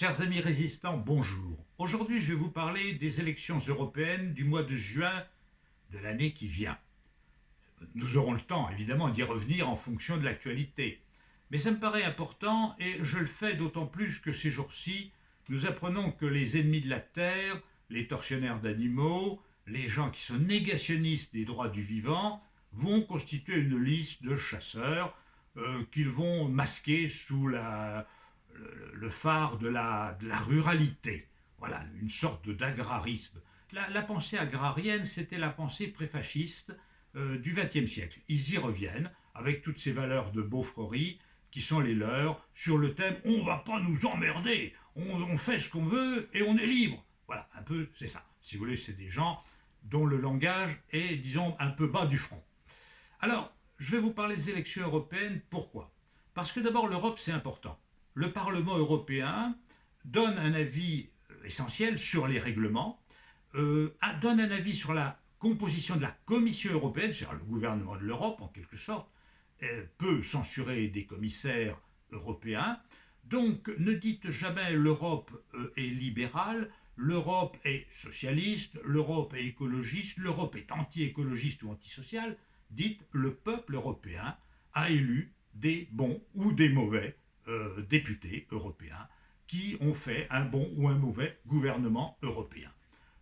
Chers amis résistants, bonjour. Aujourd'hui, je vais vous parler des élections européennes du mois de juin de l'année qui vient. Nous aurons le temps, évidemment, d'y revenir en fonction de l'actualité. Mais ça me paraît important et je le fais d'autant plus que ces jours-ci, nous apprenons que les ennemis de la Terre, les tortionnaires d'animaux, les gens qui sont négationnistes des droits du vivant, vont constituer une liste de chasseurs qu'ils vont masquer sous le phare de la ruralité. Voilà, une sorte d'agrarisme. La pensée agrarienne, c'était la pensée préfasciste du XXe siècle. Ils y reviennent avec toutes ces valeurs de beaufrerie qui sont les leurs sur le thème « on ne va pas nous emmerder, on fait ce qu'on veut et on est libre ». Voilà, un peu, c'est ça. Si vous voulez, c'est des gens dont le langage est, disons, un peu bas du front. Alors, je vais vous parler des élections européennes. Pourquoi? Parce que d'abord, l'Europe, c'est important. Le Parlement européen donne un avis essentiel sur les règlements, donne un avis sur la composition de la Commission européenne, c'est-à-dire le gouvernement de l'Europe en quelque sorte, peut censurer des commissaires européens. Donc ne dites jamais l'Europe est libérale, l'Europe est socialiste, l'Europe est écologiste, l'Europe est anti-écologiste ou antisociale. Dites le peuple européen a élu des bons ou des mauvais députés européens qui ont fait un bon ou un mauvais gouvernement européen.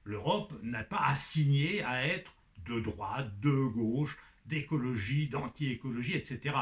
L'Europe n'a pas assigné à être de droite, de gauche, d'écologie, d'anti-écologie, etc.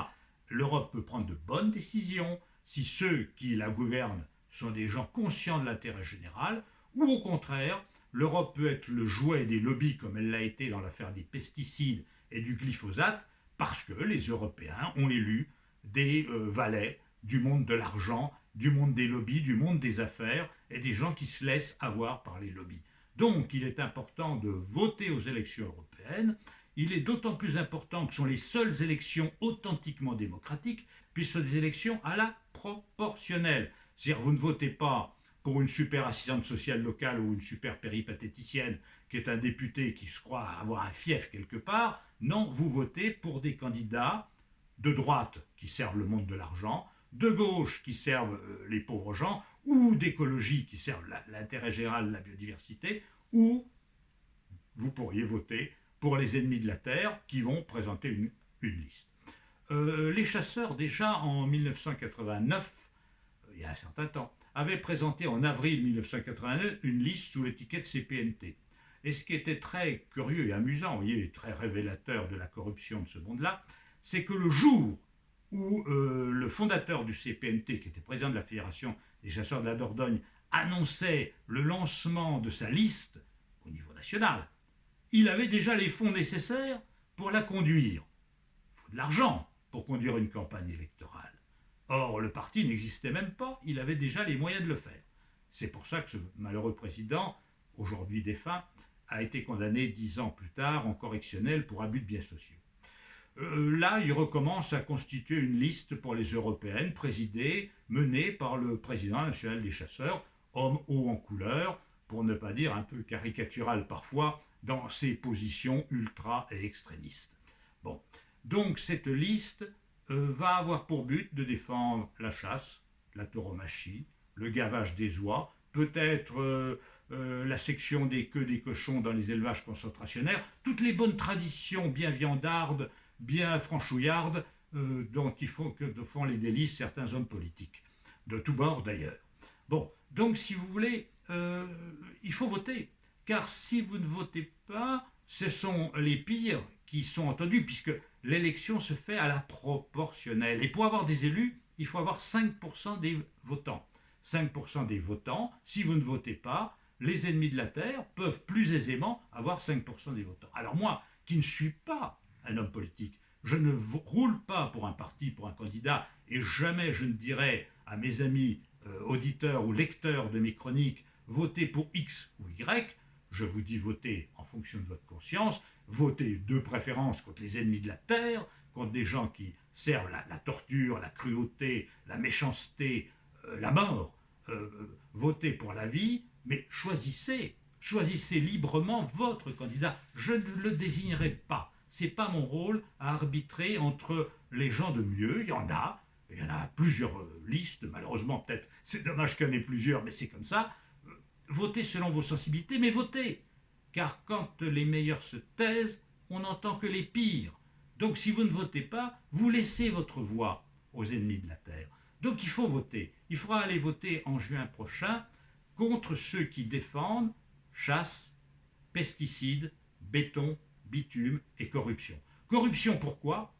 L'Europe peut prendre de bonnes décisions si ceux qui la gouvernent sont des gens conscients de l'intérêt général, ou au contraire, l'Europe peut être le jouet des lobbies comme elle l'a été dans l'affaire des pesticides et du glyphosate, parce que les Européens ont élu des valets du monde de l'argent, du monde des lobbies, du monde des affaires, et des gens qui se laissent avoir par les lobbies. Donc il est important de voter aux élections européennes. Il est d'autant plus important que ce sont les seules élections authentiquement démocratiques, puisque ce sont des élections à la proportionnelle. C'est-à-dire vous ne votez pas pour une super assistante sociale locale ou une super péripatéticienne qui est un député qui se croit avoir un fief quelque part. Non, vous votez pour des candidats de droite qui servent le monde de l'argent, de gauche qui servent les pauvres gens, ou d'écologie qui servent l'intérêt général, la biodiversité, ou vous pourriez voter pour les ennemis de la Terre qui vont présenter une liste. Les chasseurs, déjà en 1989, il y a un certain temps, avaient présenté en avril 1989 une liste sous l'étiquette CPNT. Et ce qui était très curieux et amusant, vous voyez, très révélateur de la corruption de ce monde-là, c'est que le jour où le fondateur du CPNT, qui était président de la Fédération des chasseurs de la Dordogne, annonçait le lancement de sa liste au niveau national, il avait déjà les fonds nécessaires pour la conduire. Il faut de l'argent pour conduire une campagne électorale. Or, le parti n'existait même pas, il avait déjà les moyens de le faire. C'est pour ça que ce malheureux président, aujourd'hui défunt, a été condamné 10 ans plus tard en correctionnel pour abus de biens sociaux. Là, il recommence à constituer une liste pour les européennes, menée par le président national des chasseurs, homme haut en couleur, pour ne pas dire un peu caricatural parfois, dans ses positions ultra et extrémistes. Bon, donc cette liste va avoir pour but de défendre la chasse, la tauromachie, le gavage des oies, peut-être la section des queues des cochons dans les élevages concentrationnaires, toutes les bonnes traditions bien viandardes, bien franchouillardes, dont font les délices certains hommes politiques, de tous bords d'ailleurs. Bon, donc si vous voulez, il faut voter, car si vous ne votez pas, ce sont les pires qui sont entendus, puisque l'élection se fait à la proportionnelle. Et pour avoir des élus, il faut avoir 5% des votants. 5% des votants, si vous ne votez pas, les ennemis de la Terre peuvent plus aisément avoir 5% des votants. Alors moi, qui ne suis pas un homme politique, je ne roule pas pour un parti, pour un candidat, et jamais je ne dirai à mes amis auditeurs ou lecteurs de mes chroniques, votez pour X ou Y. Je vous dis votez en fonction de votre conscience, votez de préférence contre les ennemis de la Terre, contre des gens qui servent la torture, la cruauté, la méchanceté, la mort. Votez pour la vie, mais choisissez librement votre candidat. Je ne le désignerai pas. Ce n'est pas mon rôle à arbitrer entre les gens de mieux, il y en a, il y en a plusieurs listes, malheureusement peut-être, c'est dommage qu'il y en ait plusieurs, mais c'est comme ça. Votez selon vos sensibilités, mais votez. Car quand les meilleurs se taisent, on n'entend que les pires. Donc si vous ne votez pas, vous laissez votre voix aux ennemis de la Terre. Donc il faut voter. Il faudra aller voter en juin prochain contre ceux qui défendent chasse, pesticides, béton, bitume et corruption. Corruption pourquoi?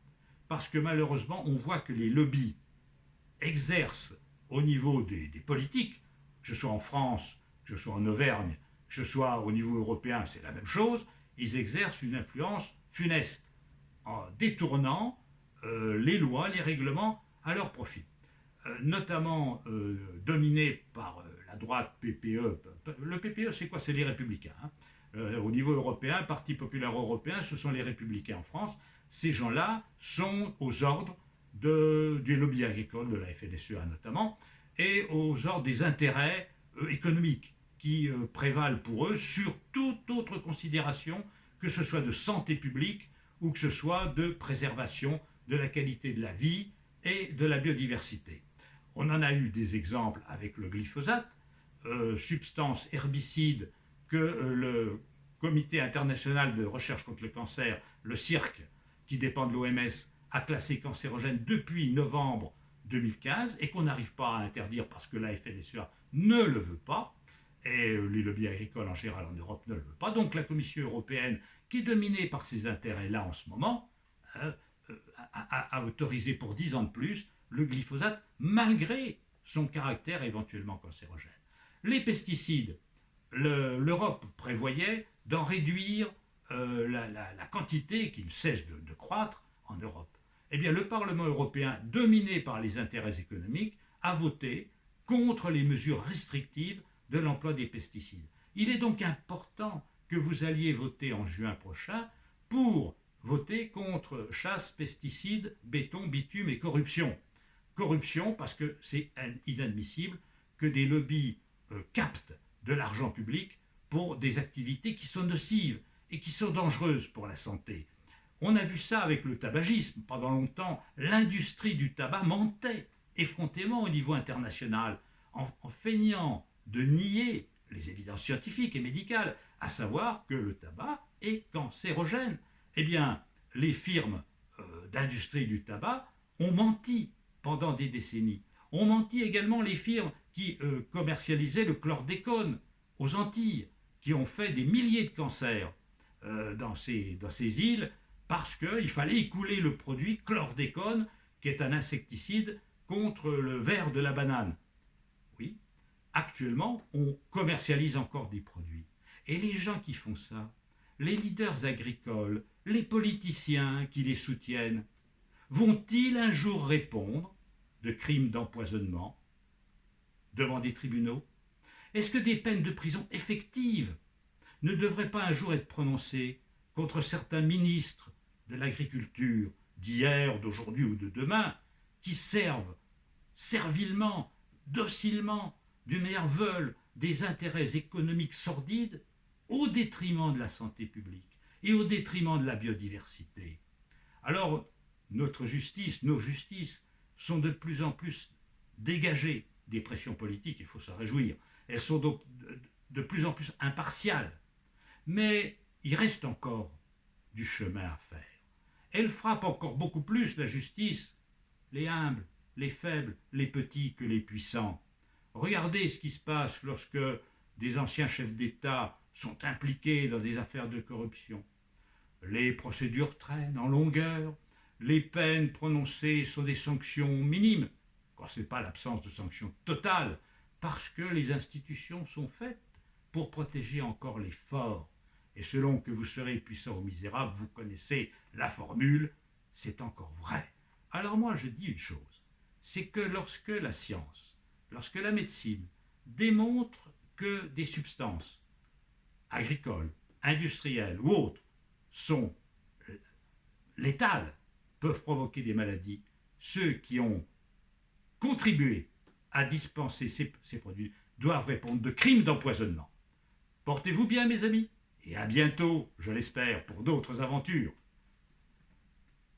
Parce que malheureusement, on voit que les lobbies exercent au niveau des politiques, que ce soit en France, que ce soit en Auvergne, que ce soit au niveau européen, c'est la même chose, ils exercent une influence funeste en détournant les lois, les règlements à leur profit. Notamment dominé par la droite PPE. Le PPE, c'est quoi? C'est les Républicains. Hein. Au niveau européen, Parti populaire européen, ce sont les Républicains en France. Ces gens-là sont aux ordres du lobby agricole, de la FNSEA notamment, et aux ordres des intérêts économiques qui prévalent pour eux sur toute autre considération, que ce soit de santé publique ou que ce soit de préservation de la qualité de la vie et de la biodiversité. On en a eu des exemples avec le glyphosate, substance herbicide que le Comité international de recherche contre le cancer, le CIRC, qui dépend de l'OMS, a classé cancérogène depuis novembre 2015 et qu'on n'arrive pas à interdire parce que la FNSEA ne le veut pas et les lobbies agricoles en général en Europe ne le veulent pas. Donc la Commission européenne, qui est dominée par ces intérêts-là en ce moment, a autorisé pour 10 ans de plus le glyphosate malgré son caractère éventuellement cancérogène. Les pesticides, l'Europe prévoyait d'en réduire la quantité qui ne cesse de croître en Europe. Eh bien, le Parlement européen, dominé par les intérêts économiques, a voté contre les mesures restrictives de l'emploi des pesticides. Il est donc important que vous alliez voter en juin prochain pour voter contre chasse, pesticides, béton, bitume et corruption. Corruption parce que c'est inadmissible que des lobbies captent de l'argent public pour des activités qui sont nocives et qui sont dangereuses pour la santé. On a vu ça avec le tabagisme. Pendant longtemps, l'industrie du tabac mentait effrontément au niveau international en feignant de nier les évidences scientifiques et médicales, à savoir que le tabac est cancérogène. Eh bien, les firmes d'industrie du tabac ont menti pendant des décennies. Ont menti également les firmes qui commercialisaient le chlordécone aux Antilles, qui ont fait des milliers de cancers dans ces îles, parce qu'il fallait écouler le produit chlordécone, qui est un insecticide contre le ver de la banane. Oui, actuellement, on commercialise encore des produits. Et les gens qui font ça, les leaders agricoles, les politiciens qui les soutiennent, vont-ils un jour répondre de crimes d'empoisonnement devant des tribunaux? Est-ce que des peines de prison effectives ne devraient pas un jour être prononcées contre certains ministres de l'agriculture d'hier, d'aujourd'hui ou de demain, qui servent servilement, docilement, du meilleur veulent des intérêts économiques sordides au détriment de la santé publique et au détriment de la biodiversité? Alors, notre justice, nos justices sont de plus en plus dégagées des pressions politiques, il faut s'en réjouir. Elles sont donc de plus en plus impartiales. Mais il reste encore du chemin à faire. Elle frappe encore beaucoup plus, la justice, les humbles, les faibles, les petits que les puissants. Regardez ce qui se passe lorsque des anciens chefs d'État sont impliqués dans des affaires de corruption. Les procédures traînent en longueur, les peines prononcées sont des sanctions minimes, quand ce n'est pas l'absence de sanctions totales, parce que les institutions sont faites pour protéger encore les forts. Et selon que vous serez puissant ou misérable, vous connaissez la formule, c'est encore vrai. Alors moi je dis une chose, c'est que lorsque la science, lorsque la médecine démontre que des substances agricoles, industrielles ou autres sont létales, peuvent provoquer des maladies, ceux qui ont contribué à dispenser ces produits doivent répondre de crimes d'empoisonnement. Portez-vous bien, mes amis, et à bientôt, je l'espère, pour d'autres aventures.